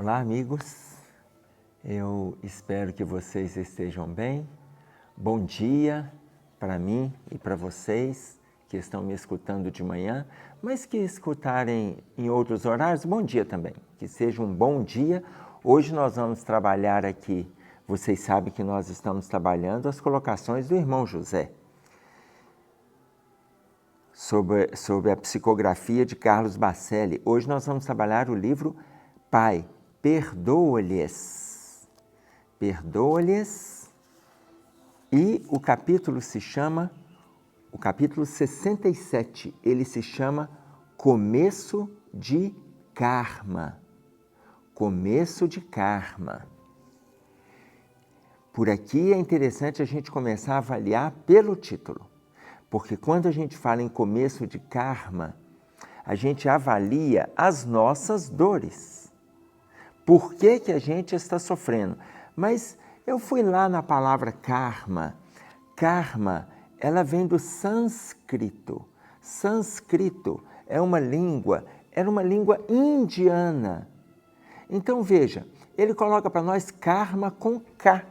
Olá, amigos. Eu espero que vocês estejam bem. Bom dia para mim e para vocês que estão me escutando de manhã, mas que escutarem em outros horários, bom dia também. Que seja um bom dia. Hoje nós vamos trabalhar aqui, vocês sabem que nós estamos trabalhando as colocações do irmão José sobre a psicografia de Carlos Bacelli. Hoje nós vamos trabalhar o livro Pai, perdoa-lhes. Perdoa-lhes. E o capítulo se chama, o capítulo 67, ele se chama Começo de Karma. Começo de Karma. Por aqui é interessante a gente começar a avaliar pelo título, porque quando a gente fala em começo de karma, a gente avalia as nossas dores. Por que que a gente está sofrendo? Mas eu fui lá na palavra karma. Karma, ela vem do sânscrito. Sânscrito era uma língua indiana. Então veja, ele coloca para nós karma com K.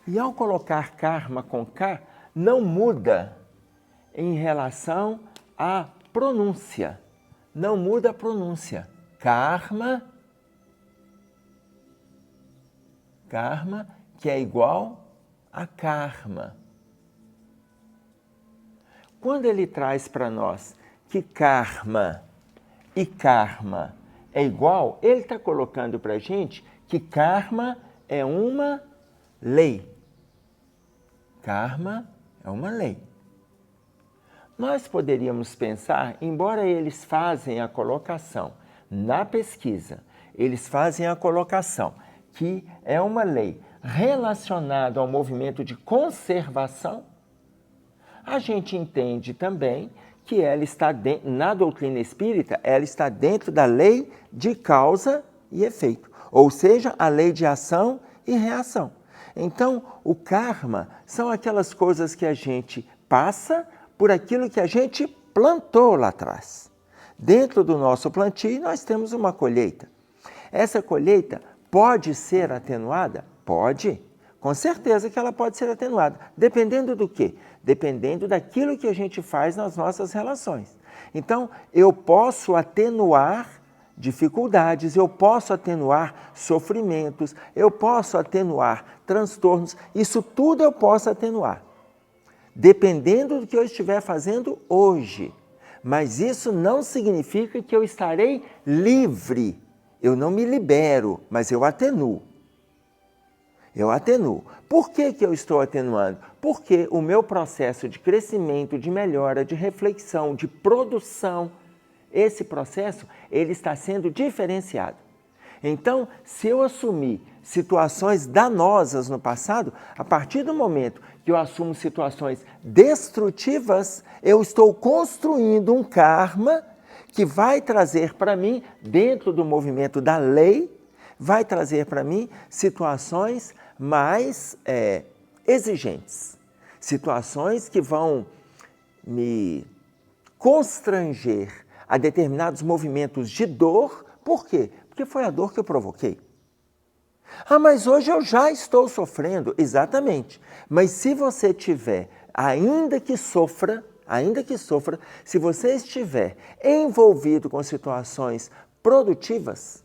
E ao colocar karma com K, não muda em relação à pronúncia. Não muda a pronúncia. Karma, que é igual a karma. Quando ele traz para nós que karma e karma é igual, ele está colocando para a gente que karma é uma lei. Karma é uma lei. Nós poderíamos pensar, embora eles fazem a colocação na pesquisa, eles fazem a colocação que é uma lei relacionada ao movimento de conservação, a gente entende também que ela está na doutrina espírita, ela está dentro da lei de causa e efeito, ou seja, a lei de ação e reação. Então, o karma são aquelas coisas que a gente passa por aquilo que a gente plantou lá atrás. Dentro do nosso plantio, nós temos uma colheita. Essa colheita pode ser atenuada? Pode. Com certeza que ela pode ser atenuada. Dependendo do quê? Dependendo daquilo que a gente faz nas nossas relações. Então, eu posso atenuar dificuldades, eu posso atenuar sofrimentos, eu posso atenuar transtornos, isso tudo eu posso atenuar. Dependendo do que eu estiver fazendo hoje. Mas isso não significa que eu estarei livre. Eu não me libero, mas eu atenuo. Eu atenuo. Por que que eu estou atenuando? Porque o meu processo de crescimento, de melhora, de reflexão, de produção, esse processo, ele está sendo diferenciado. Então, se eu assumir situações danosas no passado, a partir do momento que eu assumo situações destrutivas, eu estou construindo um karma que vai trazer para mim, dentro do movimento da lei, vai trazer para mim situações mais exigentes. Situações que vão me constranger a determinados movimentos de dor. Por quê? Porque foi a dor que eu provoquei. Ah, mas hoje eu já estou sofrendo. Exatamente. Mas se você tiver, ainda que sofra, se você estiver envolvido com situações produtivas,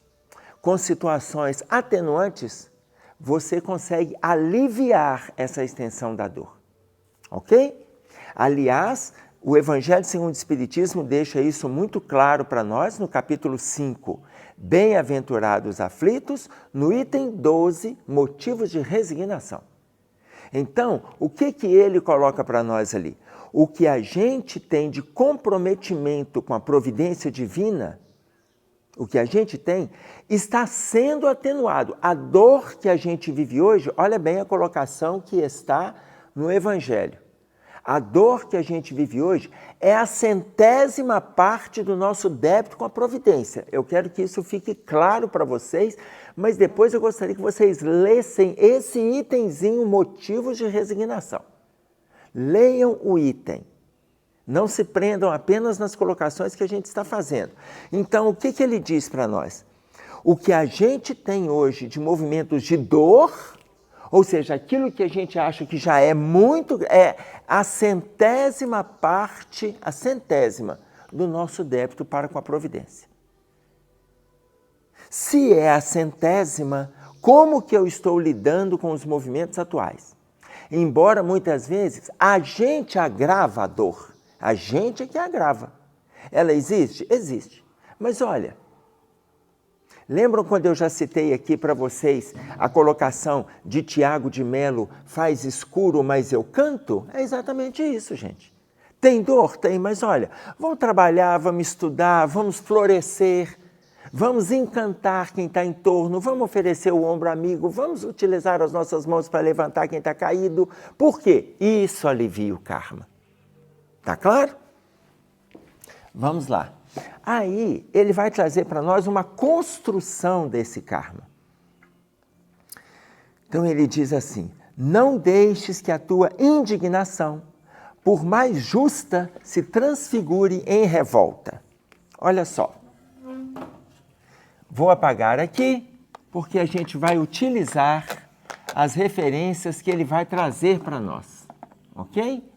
com situações atenuantes, você consegue aliviar essa extensão da dor. Ok? Aliás, o Evangelho segundo o Espiritismo deixa isso muito claro para nós no capítulo 5, Bem-aventurados aflitos, no item 12, motivos de resignação. Então, o que que ele coloca para nós ali? O que a gente tem de comprometimento com a providência divina, o que a gente tem, está sendo atenuado. A dor que a gente vive hoje, olha bem a colocação que está no Evangelho. A dor que a gente vive hoje é a 100ª parte do nosso débito com a providência. Eu quero que isso fique claro para vocês, mas depois eu gostaria que vocês lessem esse itemzinho, motivos de resignação. Leiam o item. Não se prendam apenas nas colocações que a gente está fazendo. Então, o que que ele diz para nós? o que a gente tem hoje de movimentos de dor, ou seja, aquilo que a gente acha que já é muito, é a centésima parte, a centésima do nosso débito para com a providência. Se é a centésima, como que eu estou lidando com os movimentos atuais? Embora muitas vezes a gente agrava a dor, a gente é que agrava. Ela existe? Existe. Mas olha, lembram quando eu já citei aqui para vocês a colocação de Tiago de Melo, faz escuro, mas eu canto? É exatamente isso, gente. Tem dor? Tem, mas olha, vamos trabalhar, vamos estudar, vamos florescer, vamos encantar quem está em torno, vamos oferecer o ombro amigo, vamos utilizar as nossas mãos para levantar quem está caído. Por quê? Isso alivia o karma. Tá claro? Vamos lá. Aí, ele vai trazer para nós uma construção desse karma. Então, ele diz assim, não deixes que a tua indignação, por mais justa, se transfigure em revolta. Olha só. Vou apagar aqui, porque a gente vai utilizar as referências que ele vai trazer para nós. Ok?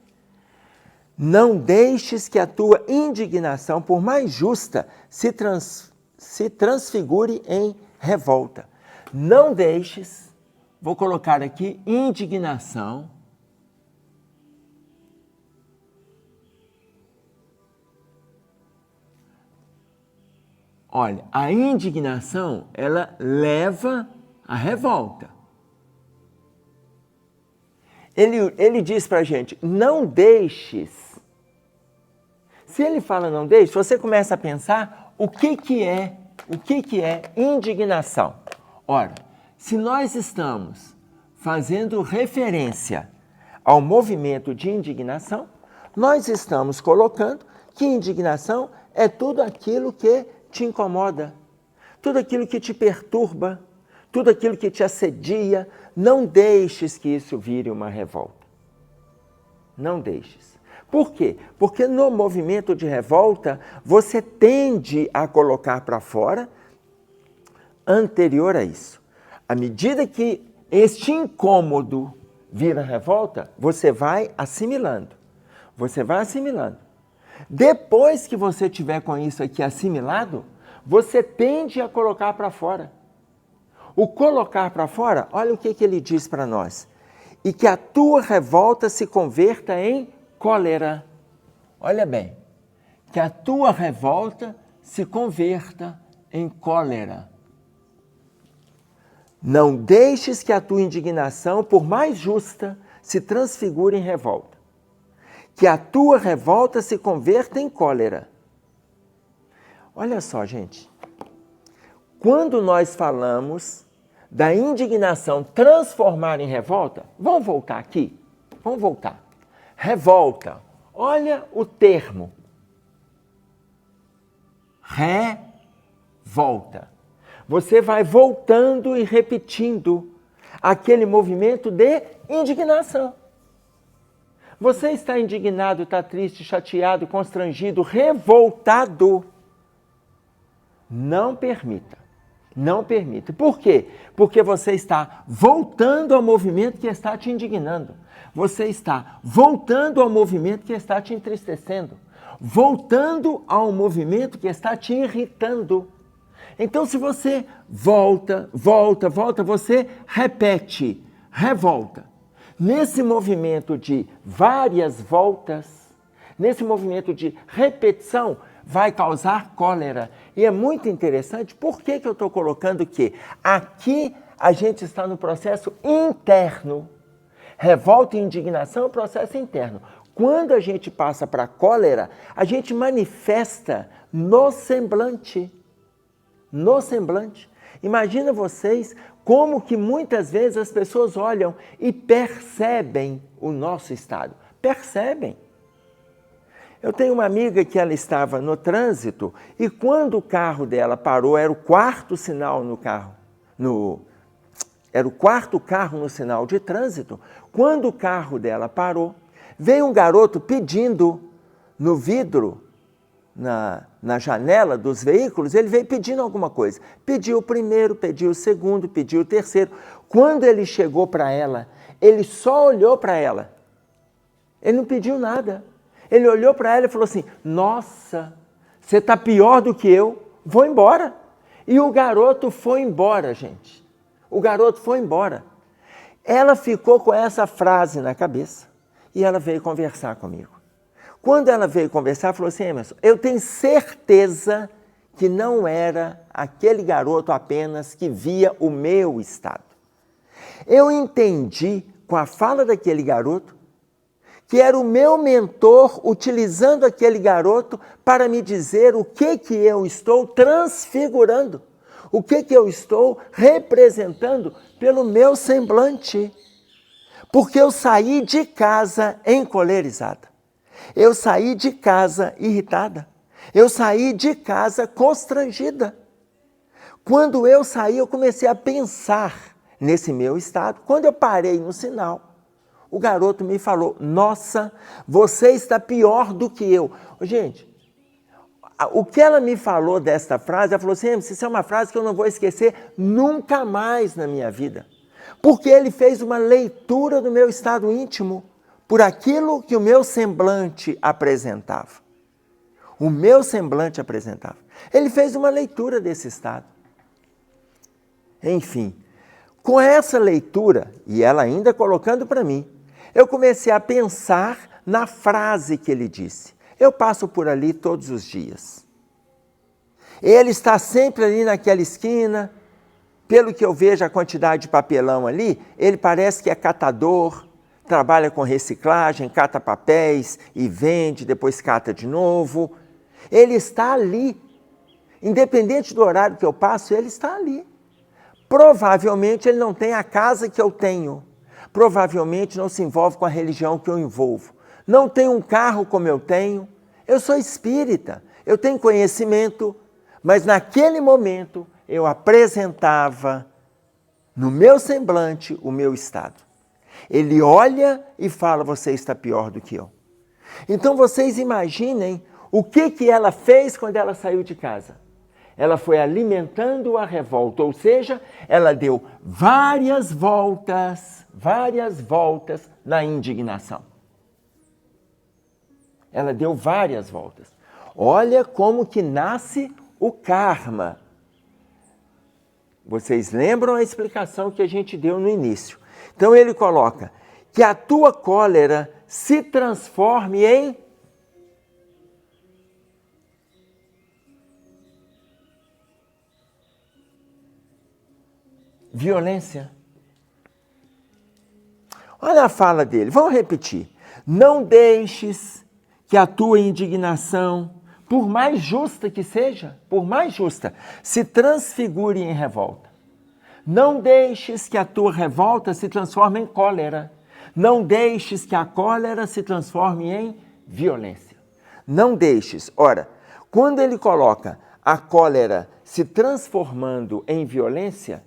Não deixes que a tua indignação, por mais justa, se transfigure em revolta. Não deixes, vou colocar aqui, indignação. Olha, a indignação, ela leva à revolta. Ele diz para a gente, não deixes. Se ele fala não deixe, você começa a pensar o que é indignação. Ora, se nós estamos fazendo referência ao movimento de indignação, nós estamos colocando que indignação é tudo aquilo que te incomoda, tudo aquilo que te perturba, tudo aquilo que te assedia. Não deixes que isso vire uma revolta. Não deixes. Por quê? Porque no movimento de revolta, você tende a colocar para fora anterior a isso. À medida que este incômodo vira revolta, você vai assimilando. Você vai assimilando. Depois que você tiver com isso aqui assimilado, você tende a colocar para fora. O colocar para fora, olha o que ele diz para nós. E que a tua revolta se converta em cólera. Olha bem, que a tua revolta se converta em cólera. Não deixes que a tua indignação, por mais justa, se transfigure em revolta. Que a tua revolta se converta em cólera. Olha só, gente. Quando nós falamos da indignação transformar em revolta, vamos voltar aqui? Vamos voltar. Revolta. Olha o termo. Revolta. Você vai voltando e repetindo aquele movimento de indignação. Você está indignado, está triste, chateado, constrangido, revoltado. Não permita. Não permita. Por quê? Porque você está voltando ao movimento que está te indignando. Você está voltando ao movimento que está te entristecendo. Voltando ao movimento que está te irritando. Então, se você volta, você repete, revolta. Nesse movimento de várias voltas, nesse movimento de repetição, vai causar cólera. E é muito interessante, por que eu estou colocando que aqui a gente está no processo interno. Revolta e indignação é um processo interno. Quando a gente passa para a cólera, a gente manifesta no semblante. No semblante. Imagina vocês como que muitas vezes as pessoas olham e percebem o nosso estado. Percebem. Eu tenho uma amiga que ela estava no trânsito e quando o carro dela parou, era o quarto sinal no carro, era o quarto carro no sinal de trânsito. Quando o carro dela parou, veio um garoto pedindo no vidro na janela dos veículos, ele veio pedindo alguma coisa. Pediu o primeiro, pediu o segundo, pediu o terceiro. Quando ele chegou para ela, ele só olhou para ela. Ele não pediu nada. Ele olhou para ela e falou assim: nossa, você está pior do que eu, vou embora. E o garoto foi embora, gente. O garoto foi embora. Ela ficou com essa frase na cabeça e ela veio conversar comigo. Quando ela veio conversar, falou assim: Emerson, eu tenho certeza que não era aquele garoto apenas que via o meu estado. Eu entendi, com a fala daquele garoto, que era o meu mentor utilizando aquele garoto para me dizer o que eu estou transfigurando, o que eu estou representando pelo meu semblante. Porque eu saí de casa encolerizada. Eu saí de casa irritada. Eu saí de casa constrangida. Quando eu saí, eu comecei a pensar nesse meu estado. Quando eu parei no sinal, o garoto me falou: nossa, você está pior do que eu. Gente, o que ela me falou desta frase, ela falou assim: isso é uma frase que eu não vou esquecer nunca mais na minha vida. Porque ele fez uma leitura do meu estado íntimo por aquilo que o meu semblante apresentava. O meu semblante apresentava. Ele fez uma leitura desse estado. Enfim, com essa leitura, e ela ainda colocando para mim, eu comecei a pensar na frase que ele disse. Eu passo por ali todos os dias. Ele está sempre ali naquela esquina. Pelo que eu vejo a quantidade de papelão ali, ele parece que é catador, trabalha com reciclagem, cata papéis e vende, depois cata de novo. Ele está ali. Independente do horário que eu passo, ele está ali. Provavelmente ele não tem a casa que eu tenho. Provavelmente não se envolve com a religião que eu envolvo. Não tem um carro como eu tenho. Eu sou espírita, eu tenho conhecimento, mas naquele momento eu apresentava no meu semblante o meu estado. Ele olha e fala: você está pior do que eu. Então vocês imaginem o que ela fez quando ela saiu de casa. Ela foi alimentando a revolta, ou seja, ela deu várias voltas na indignação. Ela deu várias voltas. Olha como que nasce o karma. Vocês lembram a explicação que a gente deu no início. Então ele coloca que a tua cólera se transforme em violência. Olha a fala dele, vamos repetir. Não deixes que a tua indignação, por mais justa que seja, por mais justa, se transfigure em revolta. Não deixes que a tua revolta se transforme em cólera. Não deixes que a cólera se transforme em violência. Não deixes. Ora, quando ele coloca a cólera se transformando em violência,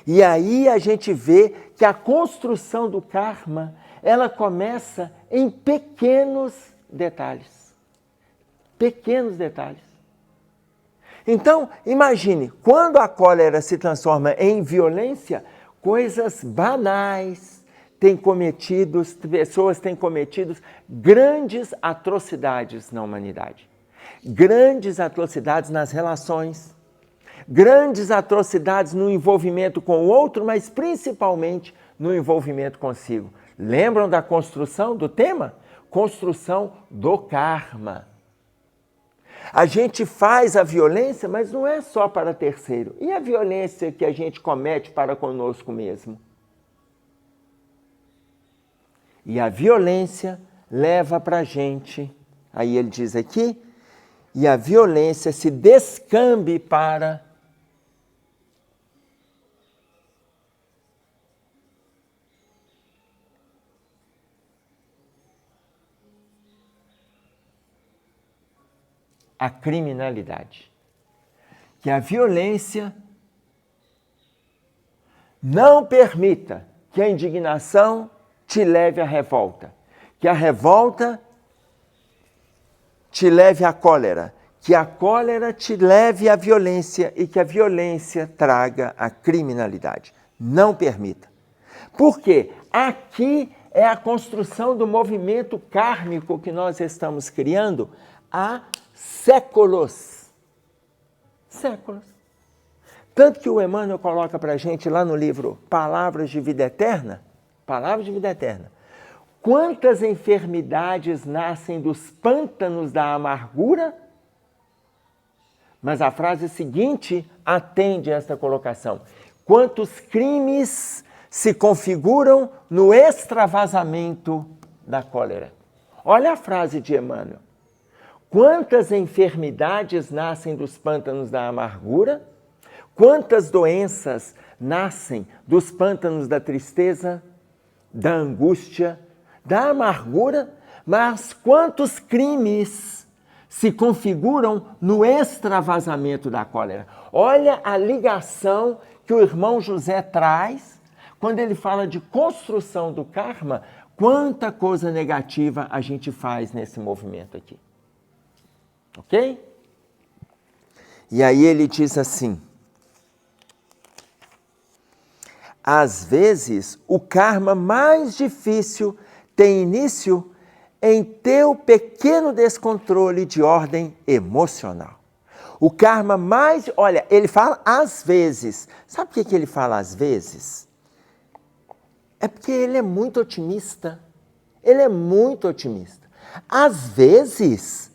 e aí a gente vê que a construção do karma, ela começa em pequenos detalhes. Pequenos detalhes. Então, imagine, quando a cólera se transforma em violência, coisas banais pessoas têm cometido grandes atrocidades na humanidade. Grandes atrocidades nas relações, grandes atrocidades no envolvimento com o outro, mas principalmente no envolvimento consigo. Lembram da construção do tema? Construção do karma. A gente faz a violência, mas não é só para terceiro. E a violência que a gente comete para conosco mesmo? E a violência leva para a gente, aí ele diz aqui, e a violência se descambe para a criminalidade. Que a violência não permita que a indignação te leve à revolta. Que a revolta te leve à cólera, que a cólera te leve à violência e que a violência traga a criminalidade. Não permita. Por quê? Aqui é a construção do movimento kármico que nós estamos criando há séculos. Séculos. Tanto que o Emmanuel coloca para a gente lá no livro Palavras de Vida Eterna, quantas enfermidades nascem dos pântanos da amargura? Mas a frase seguinte atende a esta colocação. Quantos crimes se configuram no extravasamento da cólera? Olha a frase de Emmanuel. Quantas enfermidades nascem dos pântanos da amargura? Quantas doenças nascem dos pântanos da tristeza, da angústia, da amargura? Mas quantos crimes se configuram no extravasamento da cólera? Olha a ligação que o irmão José traz quando ele fala de construção do karma. Quanta coisa negativa a gente faz nesse movimento aqui. Ok? E aí ele diz assim: às vezes o karma mais difícil tem início em teu pequeno descontrole de ordem emocional. O karma mais... Olha, ele fala às vezes. Sabe por que ele fala às vezes? É porque ele é muito otimista. Ele é muito otimista. Às vezes,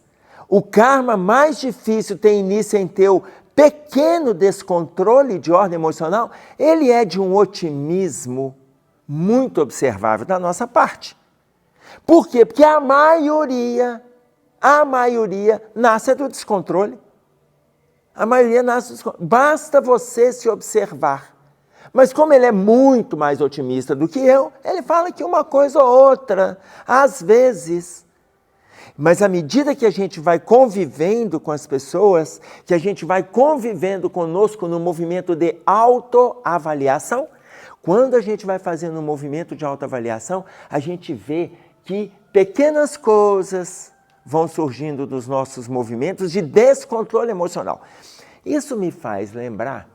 o karma mais difícil tem início em teu pequeno descontrole de ordem emocional. Ele é de um otimismo muito observável da nossa parte. Por quê? Porque a maioria nasce do descontrole. A maioria nasce do descontrole. Basta você se observar. Mas como ele é muito mais otimista do que eu, ele fala que uma coisa ou outra, às vezes. Mas à medida que a gente vai convivendo com as pessoas, que a gente vai convivendo conosco no movimento de autoavaliação, quando a gente vai fazendo um movimento de autoavaliação, a gente vê que pequenas coisas vão surgindo dos nossos movimentos de descontrole emocional. Isso me faz lembrar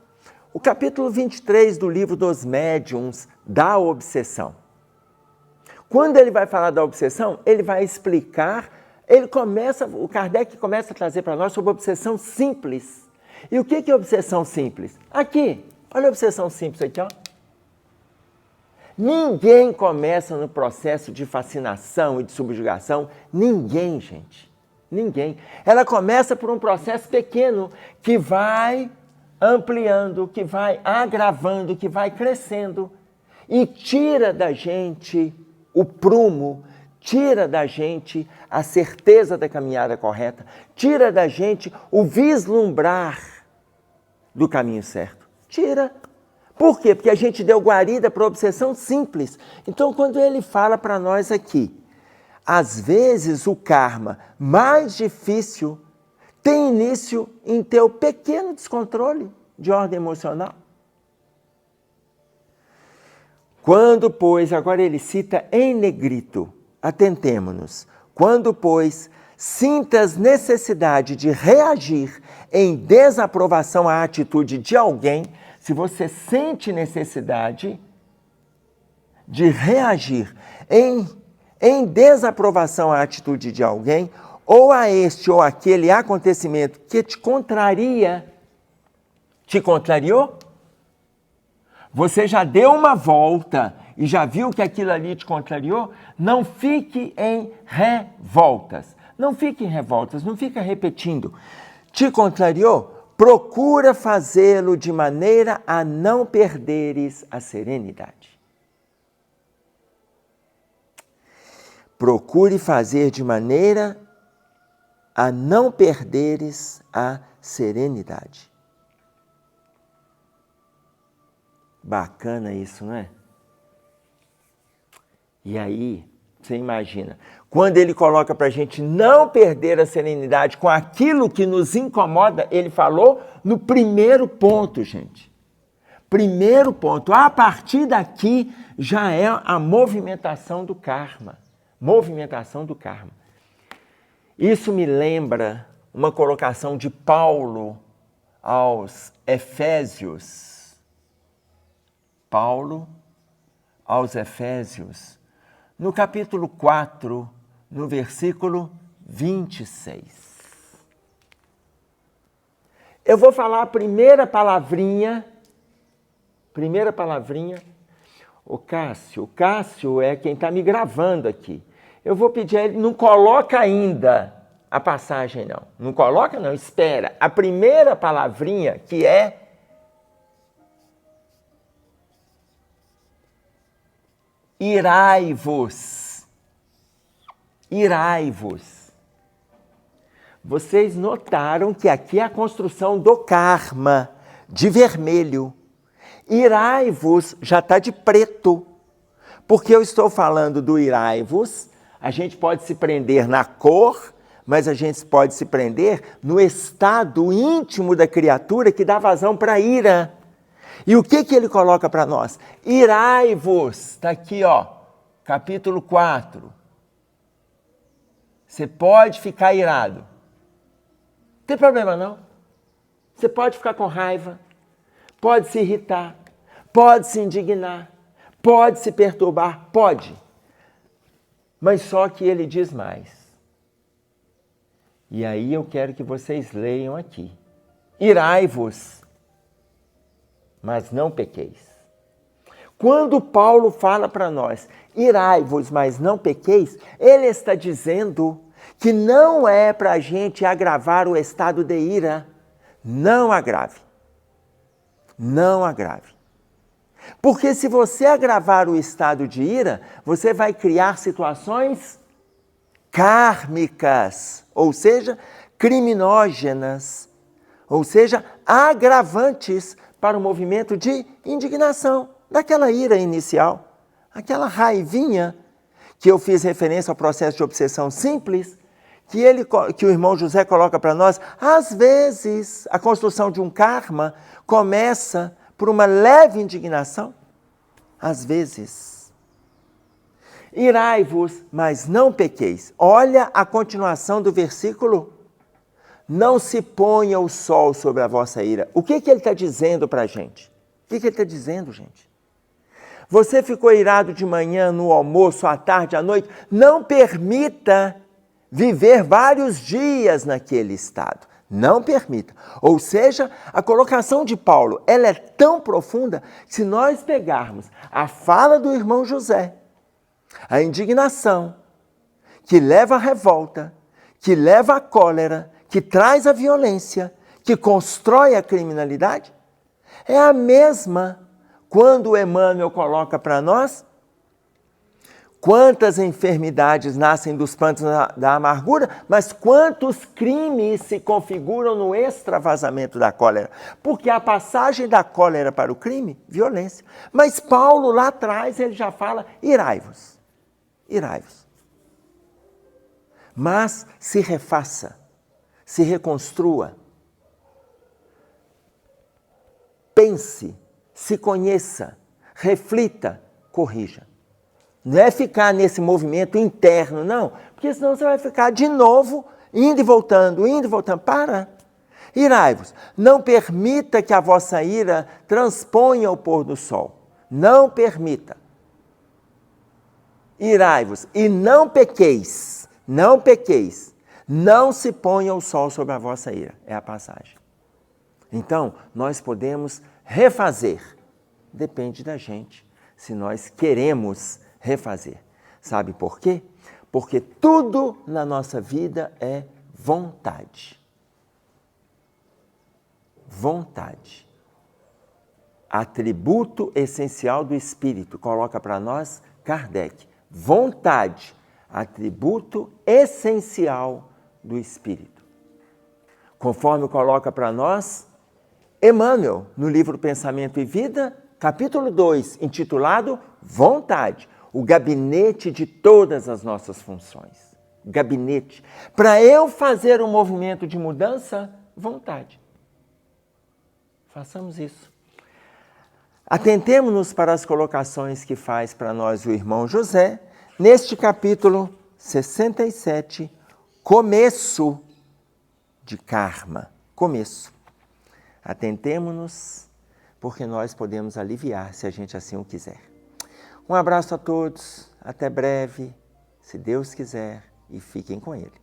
o capítulo 23 do livro dos médiuns da obsessão. Quando ele vai falar da obsessão, ele vai explicar, o Kardec começa a trazer para nós sobre a obsessão simples. E o que é obsessão simples? Aqui, olha a obsessão simples aqui, ó. Ninguém começa no processo de fascinação e de subjugação. Ninguém, gente. Ninguém. Ela começa por um processo pequeno que vai ampliando, que vai agravando, que vai crescendo e tira da gente o prumo, tira da gente a certeza da caminhada correta, tira da gente o vislumbrar do caminho certo. Tira. Por quê? Porque a gente deu guarida para a obsessão simples. Então, quando ele fala para nós aqui, às vezes o karma mais difícil tem início em teu pequeno descontrole de ordem emocional. Quando, pois, agora ele cita em negrito, atentemo-nos, quando, pois, sintas necessidade de reagir em desaprovação à atitude de alguém, se você sente necessidade de reagir em desaprovação à atitude de alguém, ou a este ou aquele acontecimento que te contraria, te contrariou? Você já deu uma volta e já viu que aquilo ali te contrariou? Não fique em revoltas. Não fique em revoltas, não fica repetindo. Te contrariou? Procura fazê-lo de maneira a não perderes a serenidade. Procure fazer de maneira a não perderes a serenidade. Bacana isso, não é? E aí, você imagina, quando ele coloca para a gente não perder a serenidade com aquilo que nos incomoda, ele falou no primeiro ponto, gente. Primeiro ponto, a partir daqui já é a movimentação do karma. Movimentação do karma. Isso me lembra uma colocação de Paulo aos Efésios. Paulo aos Efésios, no capítulo 4, no versículo 26. Eu vou falar a primeira palavrinha. O Cássio é quem está me gravando aqui. Eu vou pedir a ele, não coloca ainda a passagem não. Não coloca não, espera. A primeira palavrinha que é irai-vos. Irai-vos. Vocês notaram que aqui é a construção do karma, de vermelho. Irai-vos já está de preto. Porque eu estou falando do irai-vos, a gente pode se prender na cor, mas a gente pode se prender no estado íntimo da criatura que dá vazão para a ira. E o que ele coloca para nós? Irai-vos, está aqui, ó, capítulo 4. Você pode ficar irado. Não tem problema não. Você pode ficar com raiva, pode se irritar, pode se indignar, pode se perturbar, pode. Mas só que ele diz mais. E aí eu quero que vocês leiam aqui. Irai-vos, mas não pequeis. Quando Paulo fala para nós, irai-vos, mas não pequeis, ele está dizendo que não é para a gente agravar o estado de ira. Não agrave. Não agrave. Porque se você agravar o estado de ira, você vai criar situações kármicas, ou seja, criminógenas, ou seja, agravantes para o movimento de indignação, daquela ira inicial, aquela raivinha que eu fiz referência ao processo de obsessão simples, que o irmão José coloca para nós. Às vezes, a construção de um karma começa por uma leve indignação. Às vezes. Irai-vos, mas não pequeis. Olha a continuação do versículo. Não se ponha o sol sobre a vossa ira. O que ele está dizendo para a gente? O que ele está dizendo, gente? Você ficou irado de manhã, no almoço, à tarde, à noite. Não permita viver vários dias naquele estado. Não permita. Ou seja, a colocação de Paulo, ela é tão profunda que se nós pegarmos a fala do irmão José, a indignação, que leva à revolta, que leva à cólera, que traz a violência, que constrói a criminalidade, é a mesma quando Emmanuel coloca para nós quantas enfermidades nascem dos prantos da amargura, mas quantos crimes se configuram no extravasamento da cólera. Porque a passagem da cólera para o crime, violência. Mas Paulo lá atrás, ele já fala, irai-vos. Irai-vos. Mas se refaça, se reconstrua. Pense, se conheça, reflita, corrija. Não é ficar nesse movimento interno, não. Porque senão você vai ficar de novo, indo e voltando. Para. Irai-vos. Não permita que a vossa ira transponha o pôr do sol. Não permita. Irai-vos. E não pequeis. Não pequeis. Não se ponha o sol sobre a vossa ira. É a passagem. Então, nós podemos refazer. Depende da gente. Se nós queremos refazer. Sabe por quê? Porque tudo na nossa vida é vontade. Vontade. Atributo essencial do espírito, coloca para nós Kardec. Vontade, atributo essencial do espírito. Conforme coloca para nós Emmanuel, no livro Pensamento e Vida, capítulo 2, intitulado Vontade. O gabinete de todas as nossas funções. Gabinete. Para eu fazer um movimento de mudança, vontade. Façamos isso. Atentemo-nos para as colocações que faz para nós o irmão José, neste capítulo 67, começo de karma. Começo. Atentemo-nos, porque nós podemos aliviar se a gente assim o quiser. Um abraço a todos, até breve, se Deus quiser, e fiquem com Ele.